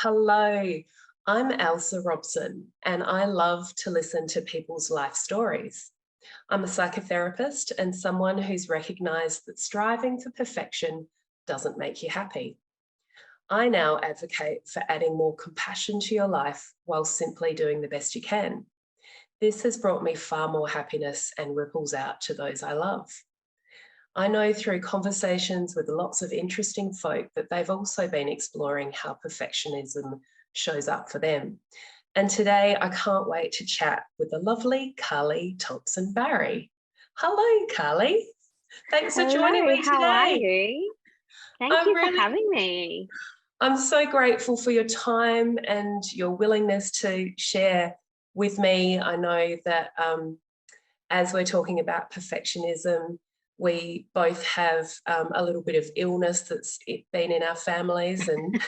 Hello, I'm Ailsa Robson, and I love to listen to people's life stories. I'm a psychotherapist and someone who's recognised that striving for perfection doesn't make you happy. I now advocate for adding more compassion to your life while simply doing the best you can. This has brought me far more happiness and ripples out to those I love. I know through conversations with lots of interesting folk that they've also been exploring how perfectionism shows up for them. And today I can't wait to chat with the lovely Carly Thompson Barry. Hello, Carly. Thanks for joining me How are today. you? Thank you for having me. I'm so grateful for your time and your willingness to share with me. I know that as we're talking about perfectionism, we both have a little bit of illness that's been in our families and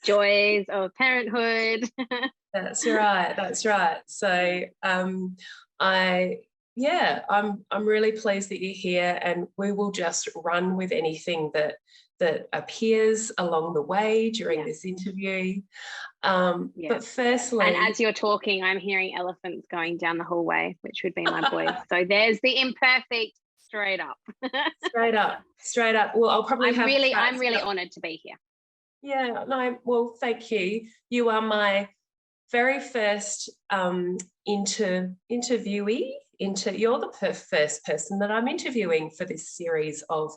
joys of parenthood. That's right. So I'm really pleased that you're here, and we will just run with anything that appears along the way during this interview. But firstly, and as you're talking, I'm hearing elephants going down the hallway, which would be my boys. So there's the imperfect. Straight up. straight up. Well, I'm really honoured to be here. Yeah, no, well, thank you. You are my very first interviewee. You're the first person that I'm interviewing for this series of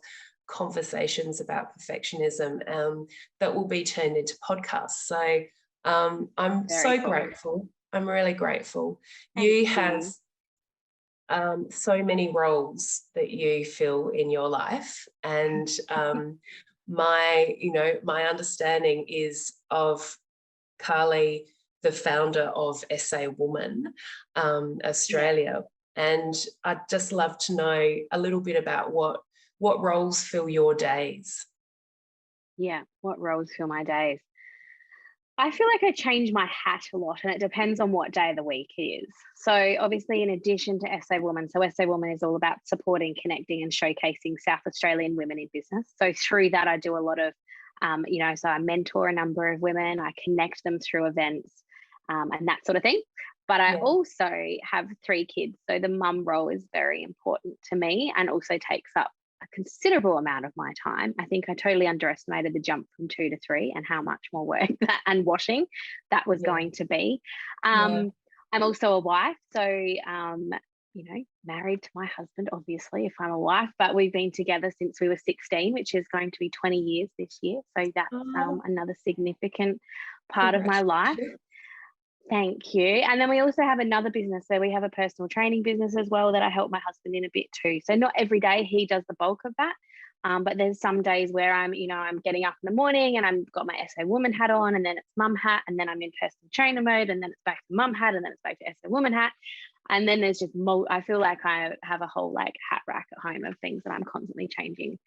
conversations about perfectionism that will be turned into podcasts. So I'm so grateful. I'm really grateful. You have so many roles that you fill in your life, and my understanding is of Carly, the founder of SA Woman Australia, and I'd just love to know a little bit about what roles fill your days. Yeah, what roles fill my days? I feel like I change my hat a lot, and it depends on what day of the week it is. So obviously, in addition to SA Woman, so SA Woman is all about supporting, connecting and showcasing South Australian women in business. So through that, I do a lot of, so I mentor a number of women, I connect them through events and that sort of thing. But I also have 3 kids. So the mum role is very important to me and also takes up a considerable amount of my time. I think I totally underestimated the jump from 2 to 3 and how much more work and washing that was going to be. I'm also a wife, so married to my husband, obviously, if I'm a wife, but we've been together since we were 16, which is going to be 20 years this year. So that's another significant part of my life. Thank you. And then we also have another business. So we have a personal training business as well that I help my husband in a bit too. So not every day he does the bulk of that. But there's some days where I'm getting up in the morning and I've got my SA Woman hat on, and then it's mum hat, and then I'm in personal trainer mode, and then it's back to mum hat, and then it's back to SA Woman hat. And then there's just I feel like I have a whole hat rack at home of things that I'm constantly changing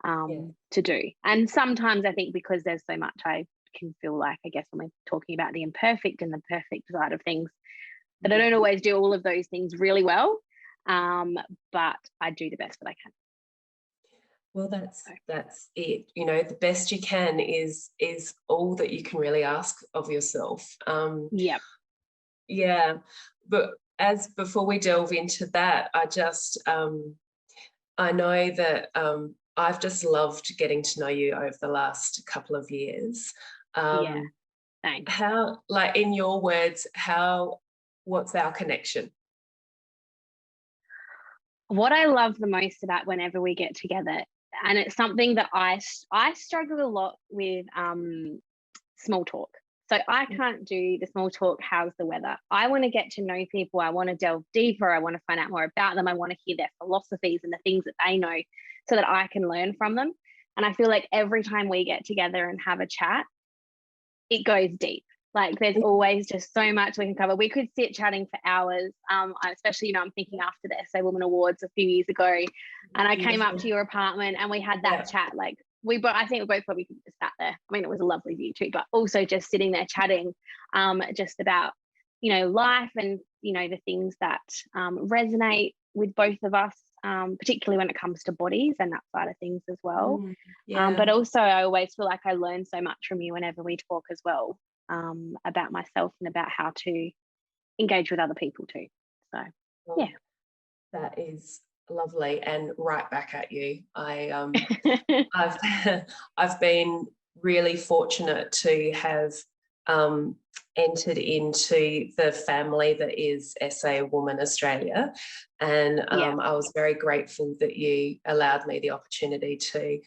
to do. And sometimes I think because there's so much, I can feel like, I guess, when we're talking about the imperfect and the perfect side of things, that I don't always do all of those things really well, but I do the best that I can. Well, that's it. The best you can is all that you can really ask of yourself. But before we delve into that, I know that I've just loved getting to know you over the last couple of years. Thanks. How, like, in your words, what's our connection? What I love the most about whenever we get together, and it's something that I struggle a lot with, small talk. So I can't do the small talk, how's the weather? I want to get to know people. I want to delve deeper. I want to find out more about them. I want to hear their philosophies and the things that they know so that I can learn from them. And I feel like every time we get together and have a chat, it goes deep. Like there's always just so much we can cover. We could sit chatting for hours. Especially, I'm thinking after the SA Woman Awards a few years ago, and I came up to your apartment and we had that chat. Like I think we both probably could have sat there. I mean, it was a lovely view too, but also just sitting there chatting, just about, life and, the things that resonate with both of us. particularly when it comes to bodies and that side of things as well. Yeah. But also I always feel like I learn so much from you whenever we talk as well, about myself and about how to engage with other people too. So Well, that is lovely, and right back at you. I've I've been really fortunate to have entered into the family that is SA Woman Australia, and I was very grateful that you allowed me the opportunity to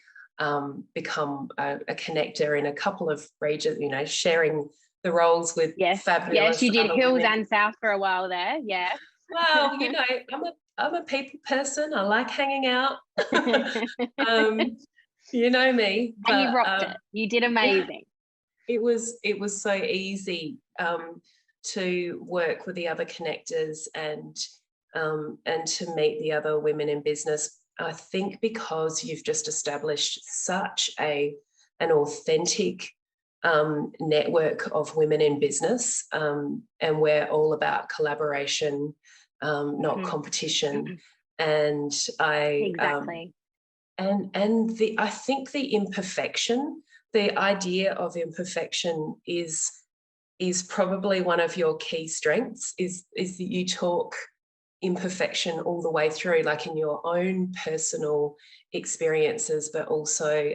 become a connector in a couple of regions, you know, sharing the roles with fabulous you did other Hills women. and South for a while there. Well, you know, I'm a people person. I like hanging out. You know me, and you but rocked it. You did amazing. it was so easy to work with the other connectors and to meet the other women in business. I think because you've just established such an authentic network of women in business, and we're all about collaboration, not competition. And I I think the imperfection, the idea of imperfection is probably one of your key strengths, is that you talk imperfection all the way through, like in your own personal experiences, but also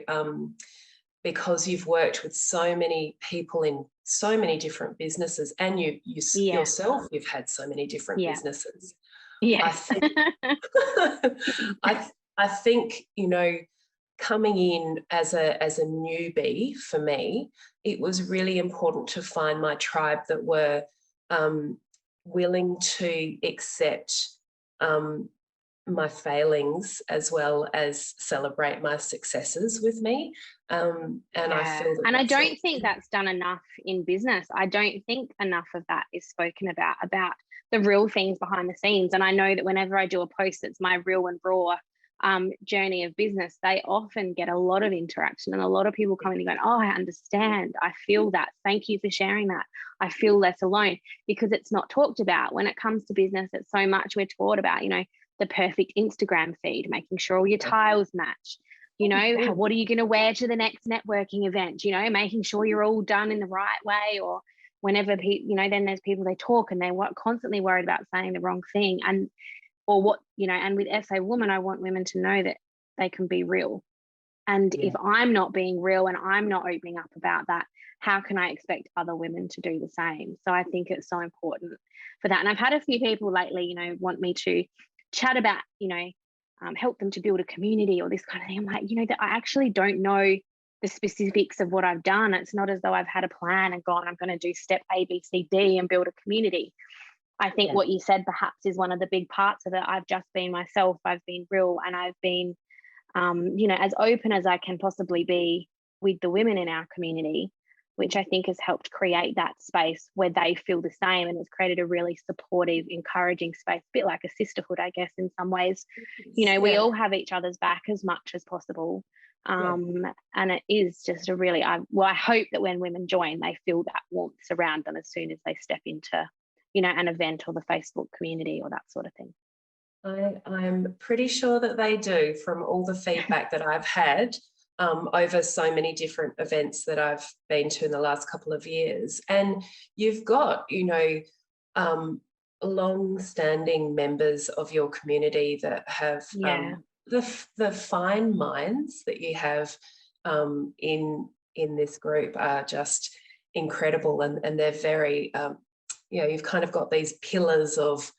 because you've worked with so many people in so many different businesses, and you yourself, you've had so many different businesses. I think I think, you know, coming in as a newbie, for me, it was really important to find my tribe that were willing to accept my failings as well as celebrate my successes with me. And I feel that, and I don't think that's done enough in business. I don't think enough of that is spoken about the real things behind the scenes. And I know that whenever I do a post that's my real and raw journey of business, they often get a lot of interaction and a lot of people coming and going, oh, I understand. I feel that. Thank you for sharing that. I feel less alone, because it's not talked about. When it comes to business, it's so much we're taught about, you know, the perfect Instagram feed, making sure all your tiles match, you know, what are you going to wear to the next networking event, you know, making sure you're all done in the right way. Or whenever people, you know, then there's people, they talk and they're constantly worried about saying the wrong thing. And or what, you know, and with SA Woman, I want women to know that they can be real. And if I'm not being real and I'm not opening up about that, how can I expect other women to do the same? So I think it's so important for that. And I've had a few people lately, you know, want me to chat about, you know, help them to build a community or this kind of thing. I'm like, you know, that I actually don't know the specifics of what I've done. It's not as though I've had a plan and gone, I'm going to do step A, B, C, D and build a community. I think what you said perhaps is one of the big parts of it. I've just been myself. I've been real, and I've been, you know, as open as I can possibly be with the women in our community, which I think has helped create that space where they feel the same, and it's created a really supportive, encouraging space, a bit like a sisterhood, I guess, in some ways. You know, we all have each other's back as much as possible. And it is just a really, I hope that when women join, they feel that warmth around them as soon as they step into, you know, an event or the Facebook community or that sort of thing. I'm pretty sure that they do, from all the feedback that I've had over so many different events that I've been to in the last couple of years. And you've got, you know, long-standing members of your community that have the fine minds that you have in this group are just incredible, and they're very you know, you've kind of got these pillars of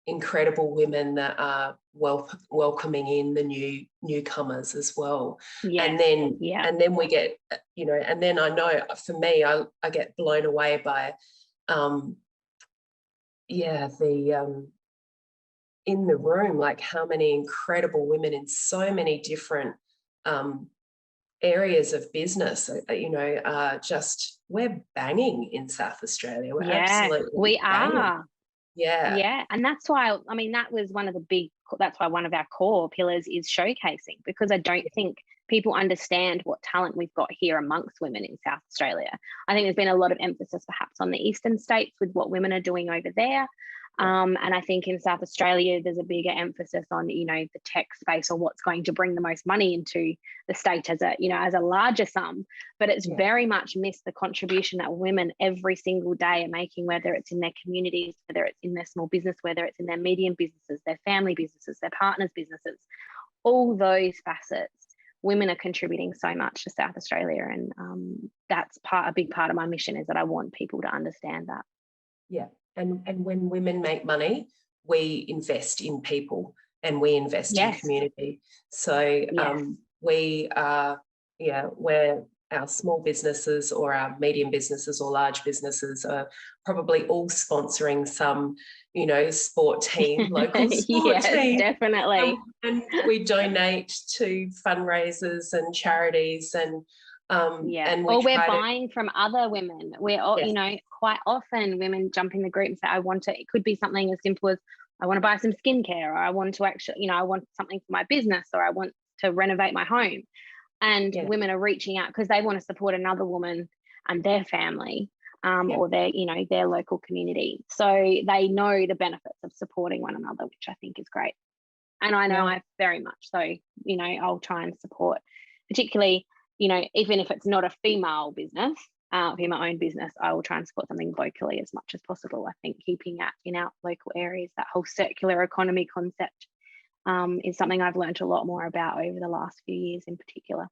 incredible women that are welcoming in the newcomers as well. And then we get, you know, and then I know for me, I get blown away by in the room, like how many incredible women in so many different areas of business, you know, just, we're banging in South Australia. We're absolutely banging. Are. Yeah. And that's why, I mean, that was one of the big, that's why one of our core pillars is showcasing, because I don't think people understand what talent we've got here amongst women in South Australia. I think there's been a lot of emphasis perhaps on the eastern states with what women are doing over there. And I think in South Australia, there's a bigger emphasis on, the tech space, or what's going to bring the most money into the state as a larger sum. But it's very much missed the contribution that women every single day are making, whether it's in their communities, whether it's in their small business, whether it's in their medium businesses, their family businesses, their partners' businesses, all those facets. Women are contributing so much to South Australia, and that's a big part of my mission, is that I want people to understand that. Yeah. And when women make money, we invest in people and we invest in community. So we are, where our small businesses or our medium businesses or large businesses are probably all sponsoring some, sport team, local sport team. Definitely. And we donate to fundraisers and charities, and we're buying from other women. We're all, quite often women jump in the group and say, it could be something as simple as, I want to buy some skincare, or I want to actually, I want something for my business, or I want to renovate my home. And women are reaching out because they want to support another woman and their family, or their local community. So they know the benefits of supporting one another, which I think is great. And I know I very much so, I'll try and support, particularly, even if it's not a female business, female-owned business, I will try and support something locally as much as possible. I think keeping that in our local areas, that whole circular economy concept, is something I've learned a lot more about over the last few years in particular.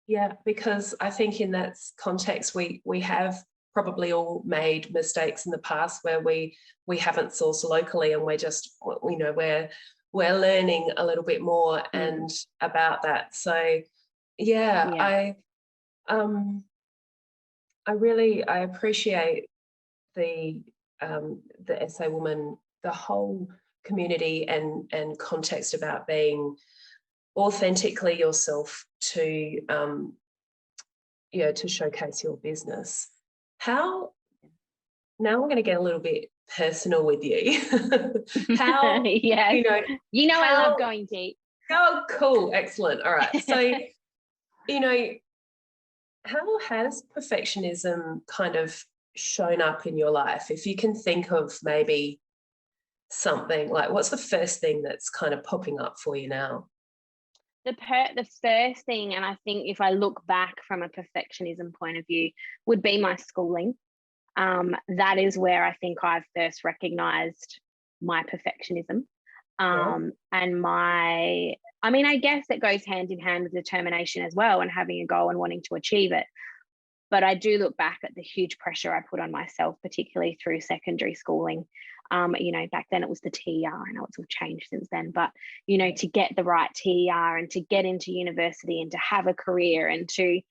Yeah, because I think in that context, we have probably all made mistakes in the past where we haven't sourced locally, and we're just, we're learning a little bit more and about that. So I appreciate the SA Woman, the whole community and context about being authentically yourself to showcase your business. Now I'm going to get a little bit personal with you. How I love going deep. Oh, cool, excellent. All right, so how has perfectionism kind of shown up in your life? If you can think of maybe something, like, what's the first thing that's kind of popping up for you now? The first thing, and I think if I look back from a perfectionism point of view, would be my schooling. That is where I think I first recognised my perfectionism. And I guess it goes hand in hand with determination as well, and having a goal and wanting to achieve it. But I do look back at the huge pressure I put on myself, particularly through secondary schooling. Back then it was the TER. I know it's all changed since then, but, to get the right TER and to get into university and to have a career and to,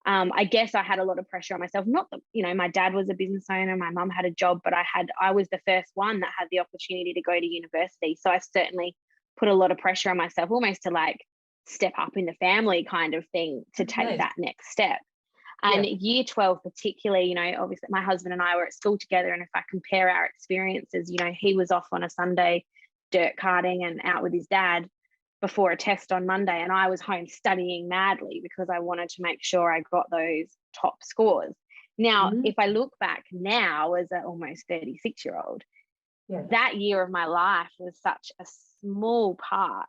I guess I had a lot of pressure on myself. Not that, my dad was a business owner, my mum had a job, but I was the first one that had the opportunity to go to university. So I certainly put a lot of pressure on myself, almost to like step up in the family kind of thing, to take that next step. And year 12 particularly, obviously my husband and I were at school together, and if I compare our experiences, he was off on a Sunday dirt karting and out with his dad before a test on Monday, and I was home studying madly because I wanted to make sure I got those top scores. Now, if I look back now as an almost 36-year-old, that year of my life was such a small part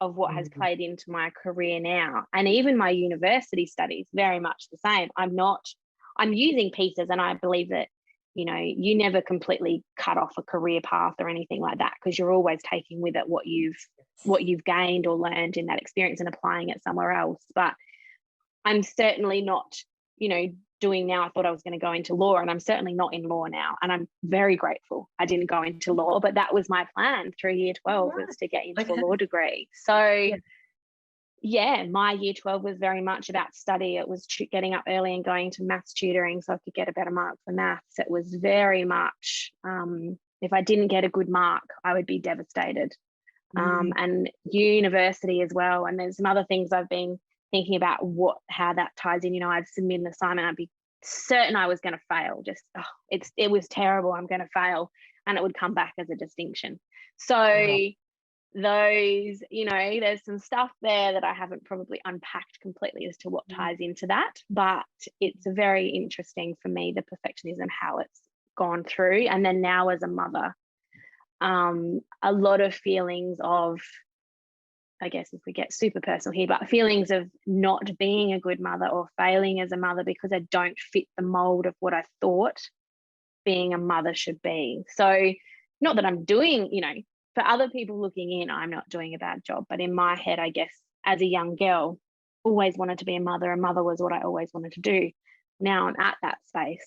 of what has played into my career now. And even my university studies, very much the same. I'm using pieces, and I believe that, you never completely cut off a career path or anything like that, because you're always taking with it what you've gained or learned in that experience and applying it somewhere else. But I'm certainly not, doing now. I thought I was going to go into law, and I'm certainly not in law now. And I'm very grateful I didn't go into law, but that was my plan through year 12 was to get into a law degree. So my year 12 was very much about study. It was getting up early and going to maths tutoring so I could get a better mark for maths. It was very much, if I didn't get a good mark, I would be devastated. And university as well. And there's some other things I've been thinking about how that ties in. I'd submit an assignment, I'd be certain I was going to fail. It was terrible. I'm going to fail, and it would come back as a distinction. So those, there's some stuff there that I haven't probably unpacked completely as to what ties into that, but it's very interesting for me, the perfectionism, how it's gone through. And then now as a mother, a lot of feelings of, I guess if we get super personal here, but feelings of not being a good mother or failing as a mother because I don't fit the mold of what I thought being a mother should be. So not that I'm doing, for other people looking in, I'm not doing a bad job, but in my head, I guess as a young girl, always wanted to be a mother, and mother was what I always wanted to do. Now I'm at that space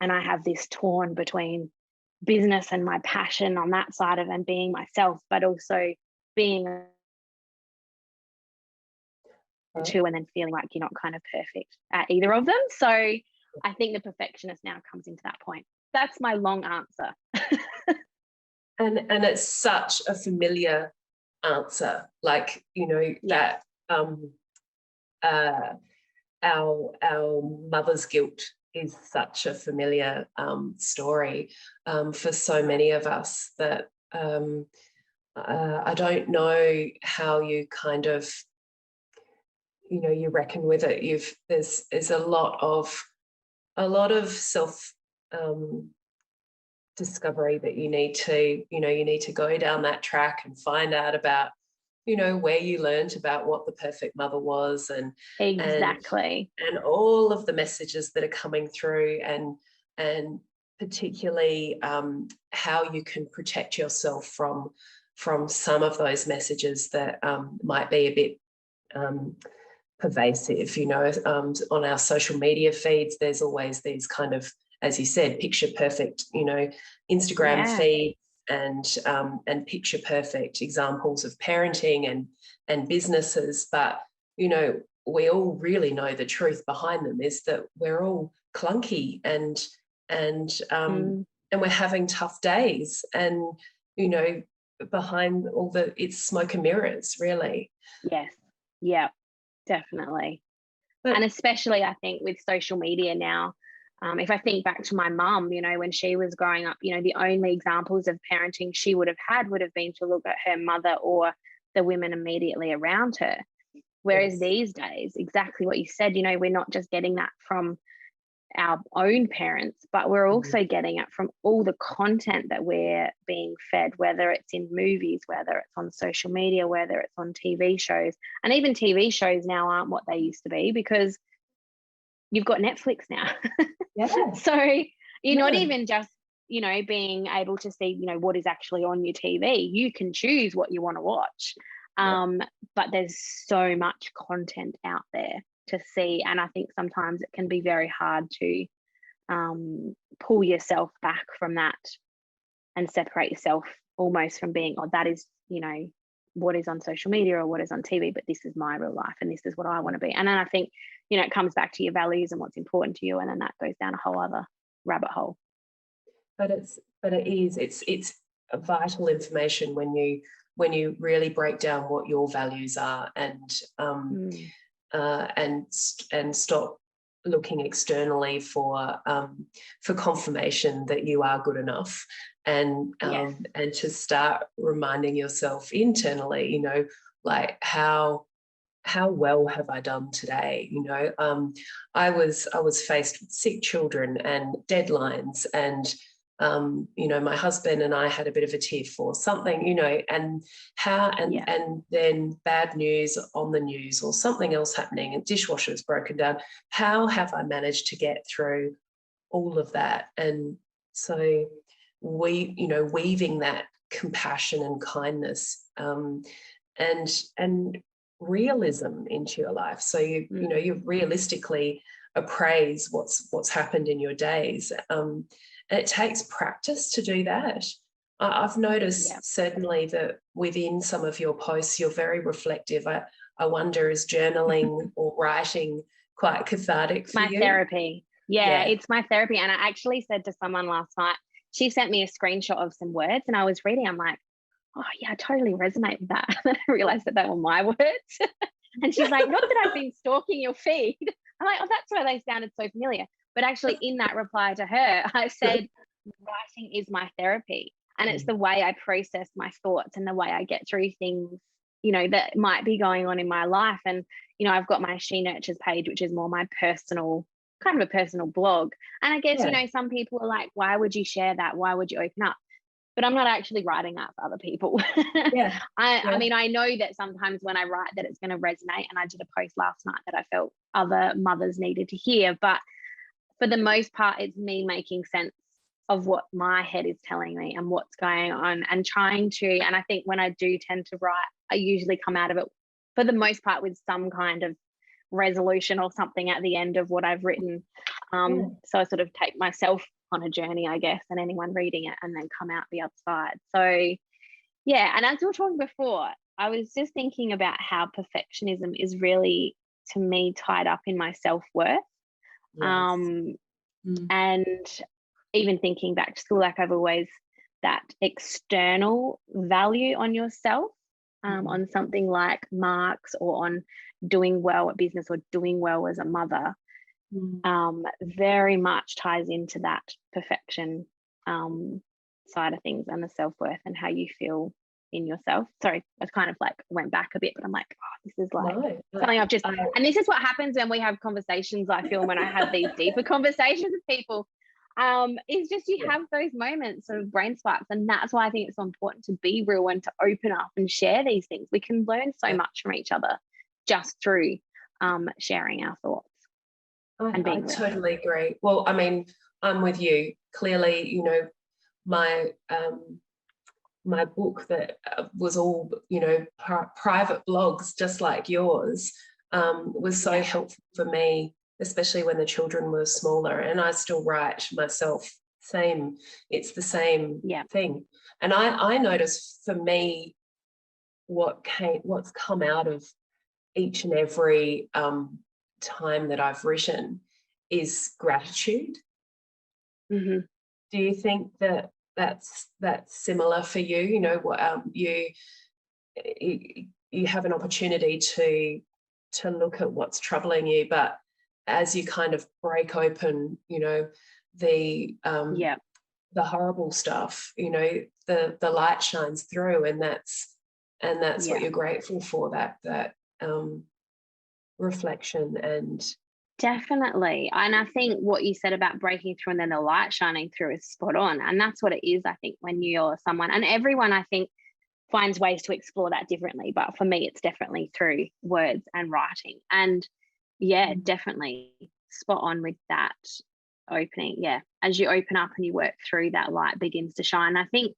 and I have this torn between business and my passion on that side of, and being myself, but also being two, and then feeling like you're not kind of perfect at either of them. So I think the perfectionist now comes into that point. That's my long answer. And it's such a familiar answer, like, that our mother's guilt is such a familiar story for so many of us, that I don't know how you kind of, you reckon with it. There's a lot of self discovery that you need to go down that track and find out about, where you learned about what the perfect mother was, and exactly, and all of the messages that are coming through, and particularly how you can protect yourself from some of those messages that might be a bit pervasive. On our social media feeds, there's always these kind of, as you said, picture perfect, Instagram feed, and picture perfect examples of parenting and businesses. But, we all really know the truth behind them is that we're all clunky and we're having tough days, and, behind all it's smoke and mirrors, really. Yes. Yeah, definitely. And especially I think with social media now, if I think back to my mum, when she was growing up, the only examples of parenting she would have been to look at her mother or the women immediately around her. Whereas these days, exactly what you said, we're not just getting that from our own parents, but we're also getting it from all the content that we're being fed, whether it's in movies, whether it's on social media, whether it's on TV shows. And even TV shows now aren't what they used to be, because you've got Netflix now. So you're not even just, being able to see, what is actually on your TV. You can choose what you want to watch. But there's so much content out there to see. And I think sometimes it can be very hard to pull yourself back from that and separate yourself almost from being, that is, what is on social media or what is on TV, but this is my real life and this is what I want to be. And then I think, it comes back to your values and what's important to you. And then that goes down a whole other rabbit hole. But it's a vital information when you really break down what your values are, and stop looking externally for confirmation that you are good enough, and to start reminding yourself internally, like how well have I done today? I was faced with sick children and deadlines, and my husband and I had a bit of a tiff or something, and then bad news on the news or something else happening, and dishwasher's broken down. How have I managed to get through all of that? And so weaving that compassion and kindness and realism into your life, so you realistically appraise what's happened in your days. And it takes practice to do that. I've noticed certainly that within some of your posts, you're very reflective. I wonder, is journaling or writing quite cathartic for you? My therapy. Yeah, it's my therapy. And I actually said to someone last night, she sent me a screenshot of some words and I was reading, I'm like, oh yeah, I totally resonate with that. And then I realized that they were my words. And she's like, not that I've been stalking your feed. I'm like, oh, that's why they sounded so familiar. But actually in that reply to her, I said, writing is my therapy. And it's the way I process my thoughts and the way I get through things, you know, that might be going on in my life. And, you know, I've got my She Nurtures page, which is more my personal, kind of a personal blog. And I guess, you know, some people are like, why would you share that? Why would you open up? But I'm not actually writing that for other people. I mean, I know that sometimes when I write that it's going to resonate. And I did a post last night that I felt other mothers needed to hear. But for the most part, it's me making sense of what my head is telling me and what's going on, and trying to, and I think when I do tend to write, I usually come out of it for the most part with some kind of resolution or something at the end of what I've written. So I sort of take myself on a journey, I guess, and anyone reading it, and then come out the other side. So yeah, and as we were talking before, I was just thinking about how perfectionism is really, to me, tied up in my self-worth. And even thinking back to school, like I've always that external value on yourself, on something like marks or on doing well at business or doing well as a mother, very much ties into that perfection side of things, and the self-worth and how you feel in yourself. Sorry, I kind of like went back a bit, but I'm like, oh, this is like something I've just, and this is what happens when we have conversations, I feel, when I have these deeper conversations with people, is just you have those moments of brain sparks. And that's why I think it's so important to be real and to open up and share these things. We can learn so much from each other just through sharing our thoughts. And being I totally agree. Well, I mean, I'm with you. Clearly, you know, my book that was all, you know, private blogs just like yours, was so helpful for me, especially when the children were smaller, and I still write myself. It's the same thing. And I notice for me what's come out of each and every time that I've written is gratitude. Do you think that that's similar for you? You know, what you have an opportunity to look at what's troubling you, but as you kind of break open, you know, the horrible stuff, you know, the light shines through, and that's what you're grateful for, that reflection. And definitely. And I think what you said about breaking through and then the light shining through is spot on. And that's what it is, I think, when you're someone, and everyone, I think, finds ways to explore that differently. But for me, it's definitely through words and writing. And definitely spot on with that opening. Yeah. As you open up and you work through, that light begins to shine. I think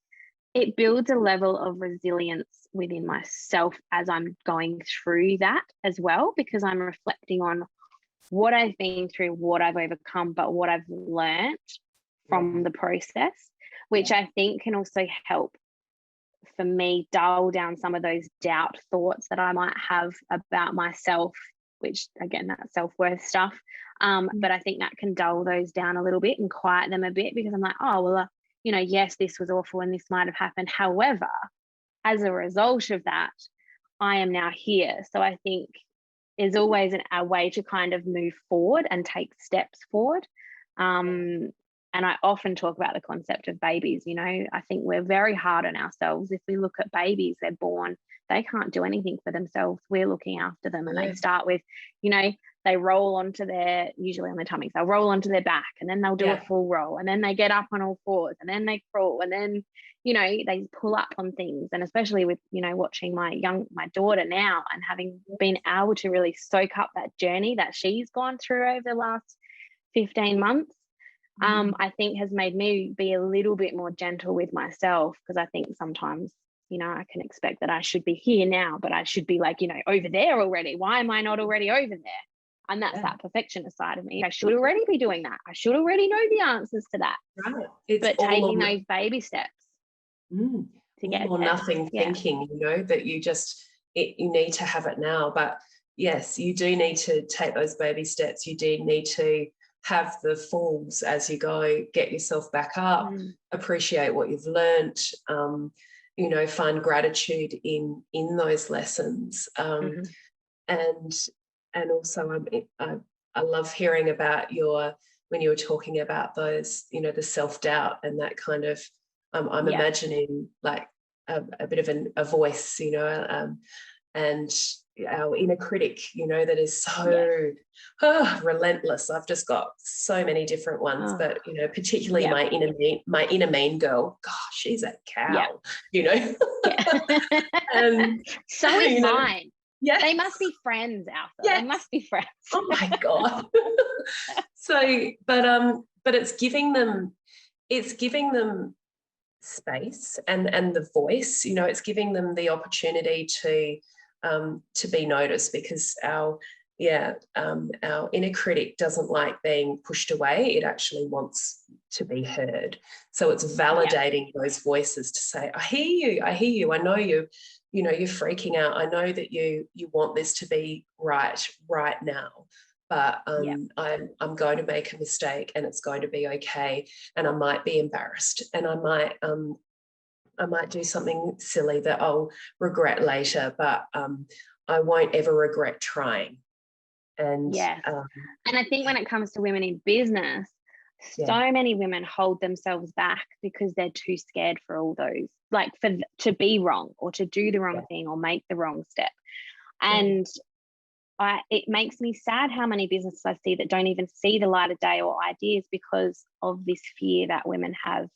it builds a level of resilience within myself as I'm going through that as well, because I'm reflecting on what I've been through, what I've overcome, but what I've learned from the process, which I think can also help for me dial down some of those doubt thoughts that I might have about myself, which again, that's self-worth stuff. But I think that can dull those down a little bit and quiet them a bit, because I'm like, oh, well, you know, yes, this was awful and this might have happened. However, as a result of that, I am now here. So I think there's always a way to kind of move forward and take steps forward. And I often talk about the concept of babies. You know, I think we're very hard on ourselves. If we look at babies, they're born, they can't do anything for themselves. We're looking after them, and they start with, you know, they roll onto usually on their tummies, they'll roll onto their back, and then they'll do a full roll, and then they get up on all fours, and then they crawl, and then, you know, they pull up on things. And especially with, you know, watching my daughter now, and having been able to really soak up that journey that she's gone through over the last 15 months, I think has made me be a little bit more gentle with myself, because I think sometimes, you know, I can expect that I should be here now, but I should be like, you know, over there already. Why am I not already over there? And that's that perfectionist side of me. I should already be doing that. I should already know the answers to that. It's but taking those baby steps to get all or nothing thinking, you know, that you need to have it now. But yes, you do need to take those baby steps. You do need to have the falls as you go, get yourself back up, appreciate what you've learnt, you know, find gratitude in those lessons. And also I love hearing about when you were talking about those, you know, the self-doubt and that kind of I'm imagining like a bit of a voice, you know, and our inner critic, you know, that is so relentless. I've just got so many different ones, but you know, particularly my inner mean girl. Gosh, she's a cow, you know. And so is mine. Yeah, they must be friends, Ailsa. They must be friends. Oh my god. So, but it's giving them space and the voice. You know, it's giving them the opportunity to be noticed, because our inner critic doesn't like being pushed away. It actually wants to be heard. So it's validating those voices to say, I hear you, I know you, you know, you're freaking out. I know that you want this to be right now, but I'm going to make a mistake, and it's going to be okay, and I might be embarrassed, and I might do something silly that I'll regret later, but I won't ever regret trying. And and I think when it comes to women in business, so many women hold themselves back because they're too scared for all those, like to be wrong or to do the wrong thing or make the wrong step. And it makes me sad how many businesses I see that don't even see the light of day or ideas because of this fear that women have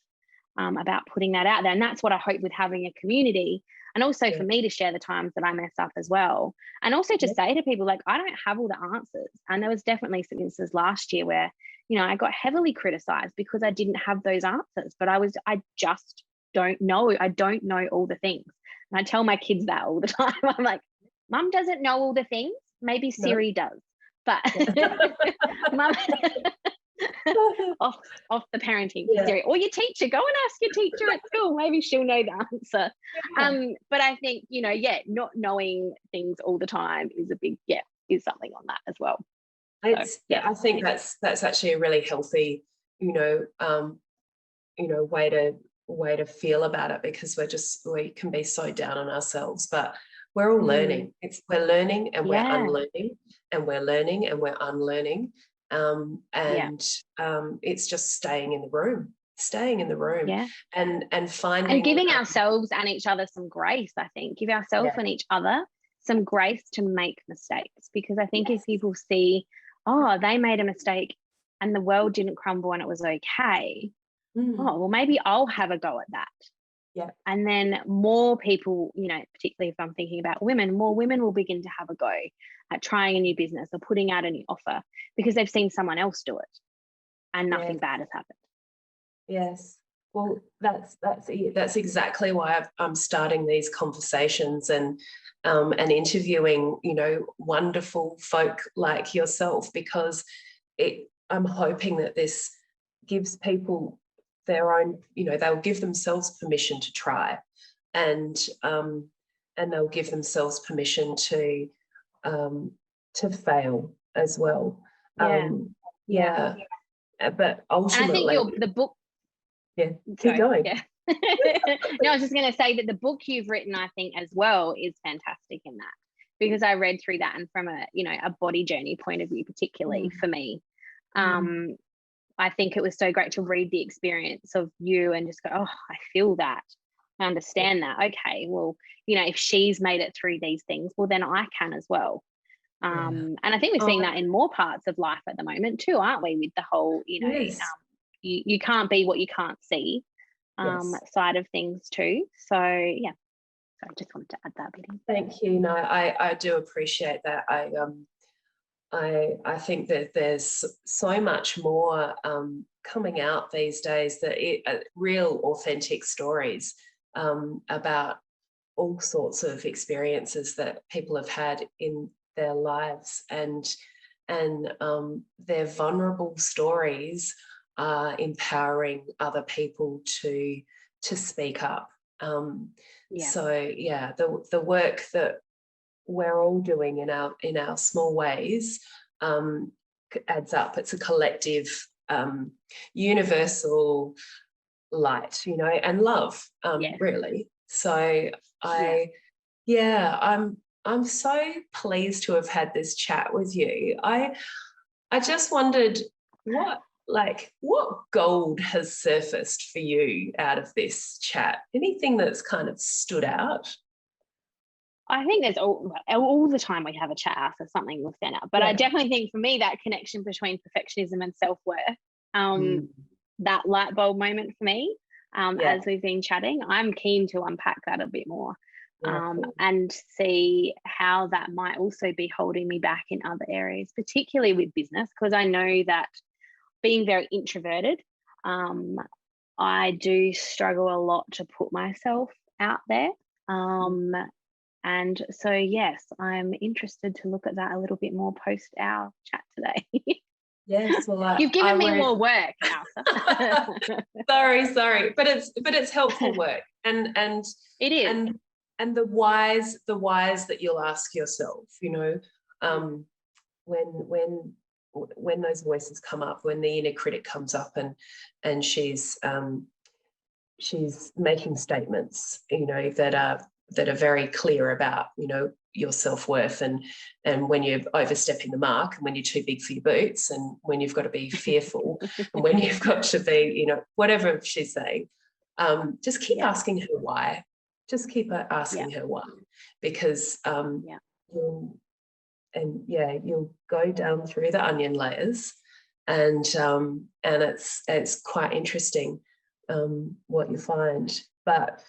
about putting that out there. And that's what I hope with having a community, and also for me to share the times that I mess up as well. And also to say to people, like, I don't have all the answers. And there was definitely some instances last year where, you know, I got heavily criticized because I didn't have those answers, but I just don't know. I don't know all the things. And I tell my kids that all the time. I'm like, Mum doesn't know all the things. Maybe Siri does, but Mum off the parenting Siri, or your teacher. Go and ask your teacher at school. Maybe she'll know the answer. But I think, you know, not knowing things all the time is a big is something on that as well. I think that's actually a really healthy, way to feel about it, because we can be so down on ourselves, but we're all learning. We're learning and we're unlearning, and we're learning and we're unlearning. It's just staying in the room and finding and giving ourselves and each other some grace. I think give ourselves and each other some grace to make mistakes, because I think if people see, oh, they made a mistake and the world didn't crumble and it was okay, oh, well, maybe I'll have a go at that. And then more people, you know, particularly if I'm thinking about women, more women will begin to have a go at trying a new business or putting out a new offer because they've seen someone else do it and nothing bad has happened. Yes. Well, that's exactly why I'm starting these conversations and interviewing, you know, wonderful folk like yourself, because I'm hoping that this gives people their own, you know, they'll give themselves permission to try, and they'll give themselves permission to fail as well. But ultimately, and I think the book. Keep going. No, I was just going to say that the book you've written, I think, as well, is fantastic in that, because I read through that, and from a body journey point of view, particularly for me, I think it was so great to read the experience of you and just go, oh, I feel that. I understand that. Okay, well, you know, if she's made it through these things, well, then I can as well. And I think we're seeing that in more parts of life at the moment too, aren't we? With the whole, you can't be what you can't see side of things too. So yeah, so I just wanted to add that bit in. Thank you. No, I do appreciate that. I think that there's so much more coming out these days, that real authentic stories about all sorts of experiences that people have had in their lives, and their vulnerable stories are empowering other people to speak up. So the work that we're all doing in our small ways adds up. It's a collective, universal light, you know, and love, really. So I'm so pleased to have had this chat with you. I just wondered, like, what gold has surfaced for you out of this chat? Anything that's kind of stood out? I think there's all the time we have a chat after something will stand out. But I definitely think for me, that connection between perfectionism and self-worth, that light bulb moment for me, as we've been chatting, I'm keen to unpack that a bit more, and see how that might also be holding me back in other areas, particularly with business, because I know that being very introverted, I do struggle a lot to put myself out there. And so, yes, I'm interested to look at that a little bit more post our chat today. Yes, well, you've given me more work, Ailsa. sorry, but it's helpful work, and it is, and the whys that you'll ask yourself, you know, when those voices come up, when the inner critic comes up, and she's making statements, you know, that are very clear about, you know, your self-worth, and when you're overstepping the mark, and when you're too big for your boots, and when you've got to be fearful, and when you've got to be, you know, whatever she's saying, just keep asking her why. Just keep asking her why, because you'll go down through the onion layers, and it's quite interesting what you find, but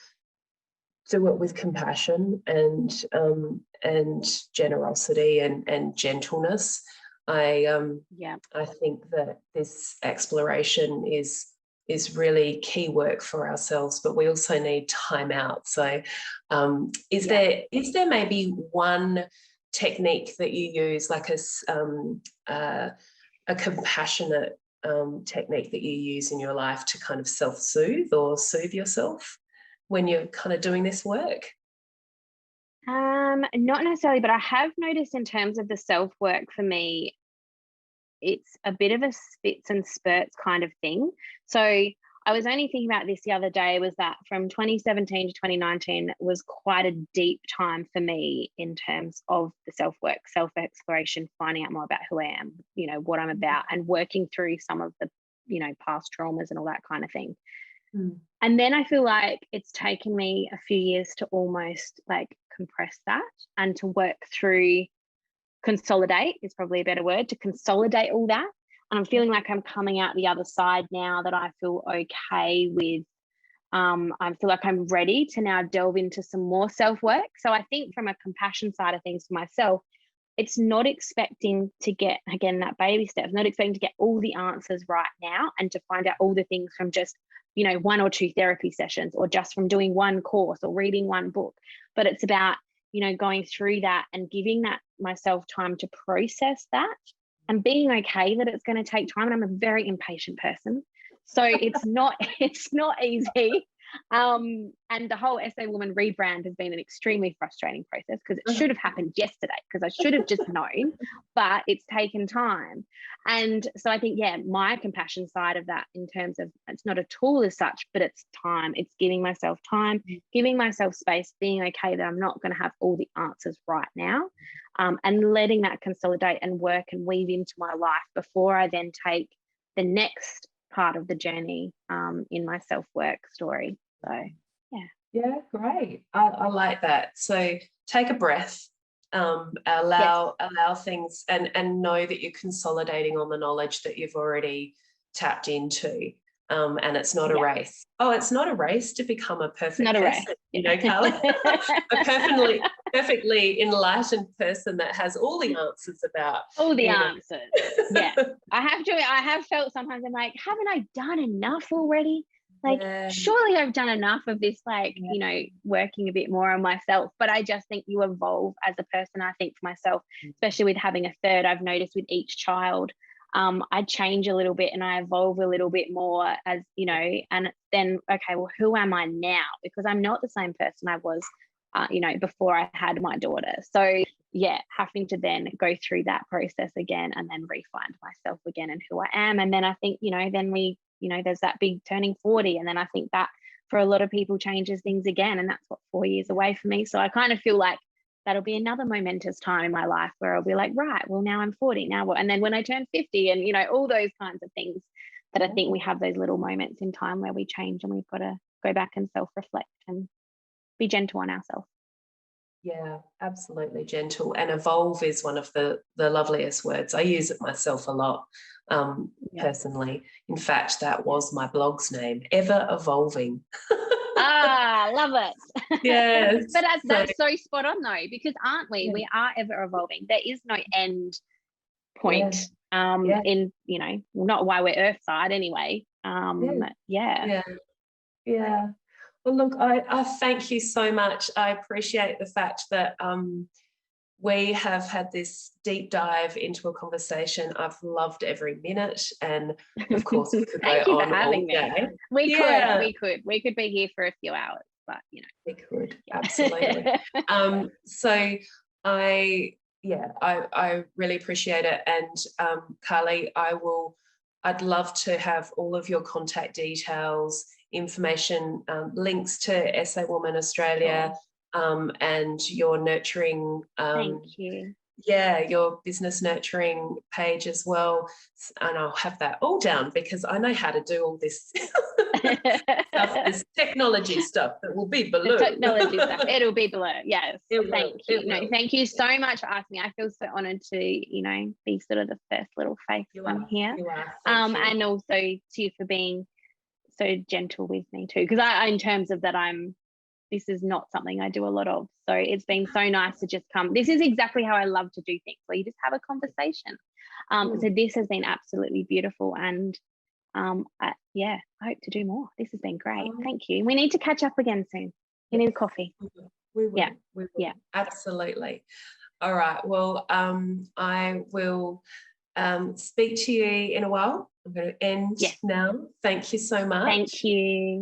do it with compassion and generosity and gentleness. I think that this exploration is really key work for ourselves, but we also need time out. So is there maybe one technique that you use, like a compassionate technique that you use in your life to kind of self-soothe or soothe yourself when you're kind of doing this work? Not necessarily, but I have noticed in terms of the self-work for me, it's a bit of a spits and spurts kind of thing. So I was only thinking about this the other day, was that from 2017 to 2019 was quite a deep time for me in terms of the self-work, self-exploration, finding out more about who I am, you know, what I'm about, and working through some of the, you know, past traumas and all that kind of thing. And then I feel like it's taken me a few years to almost like compress that and to work through, consolidate is probably a better word, to consolidate all that. And I'm feeling like I'm coming out the other side now, that I feel okay with, I feel like I'm ready to now delve into some more self-work. So I think from a compassion side of things for myself, it's not expecting to get, again, that baby steps, not expecting to get all the answers right now and to find out all the things from just, you know, 1 or 2 therapy sessions, or just from doing one course or reading one book. But it's about, you know, going through that and giving that myself time to process that, and being okay that it's going to take time. And I'm a very impatient person, so it's not easy. And the whole SA Woman rebrand has been an extremely frustrating process, because it should have happened yesterday, because I should have just known, but it's taken time. And so I think, my compassion side of that, in terms of, it's not a tool as such, but it's time. It's giving myself time, giving myself space, being okay that I'm not going to have all the answers right now, and letting that consolidate and work and weave into my life before I then take the next part of the journey in my self-work story. So great. I like that. So take a breath, allow things, and know that you're consolidating on the knowledge that you've already tapped into, and it's not a race. It's not a race to become a perfect person, you know, Carly. A perfectly enlightened person that has all the answers about all the answers. I have felt sometimes, I'm like, haven't I done enough already? Like, surely I've done enough of this, like, you know, working a bit more on myself. But I just think you evolve as a person. I think for myself, especially with having a third, I've noticed with each child, I change a little bit and I evolve a little bit more, as you know, and then, okay, well, who am I now? Because I'm not the same person I was, you know, before I had my daughter. So having to then go through that process again, and then re-find myself again and who I am. And then I think, you know, then we, you know, there's that big turning 40. And then I think that for a lot of people changes things again. And that's what, 4 years away for me. So I kind of feel like that'll be another momentous time in my life where I'll be like, right, well, now I'm 40, now what? And then when I turn 50, and, you know, all those kinds of things. that I think we have those little moments in time where we change, and we've got to go back and self-reflect and be gentle on ourselves. Yeah, absolutely gentle. And evolve is one of the loveliest words. I use it myself a lot, personally. In fact, that was my blog's name, Ever Evolving. Love it. Yes. But that's so spot on though, because aren't we? Yeah. We are ever evolving. There is no end point. In, not why we're earthside anyway. Yeah. Well, look, I thank you so much. I appreciate the fact that we have had this deep dive into a conversation. I've loved every minute, and of course we could Thank go you on for having all me. day. We could be here for a few hours, but we could absolutely. So I really appreciate it, and Carly, I'd love to have all of your contact details, information, links to SA Woman Australia, and your nurturing. Thank you. Your business nurturing page as well. And I'll have that all down because I know how to do all this stuff, this technology stuff that will be below. The technology stuff, it'll be below. Yes. Thank you. No, thank you so much for asking me. I feel so honoured to, be sort of the first little face on here. You are. And also to you for being so gentle with me too. Because I, in terms of that, this is not something I do a lot of. So it's been so nice to just come. This is exactly how I love to do things, where you just have a conversation. So this has been absolutely beautiful. And I hope to do more. This has been great. Thank you. We need to catch up again soon. We need a coffee. We will. Yeah. We will. Yeah. Absolutely. All right. Well, I will speak to you in a while. I'm going to end now. Thank you so much. Thank you.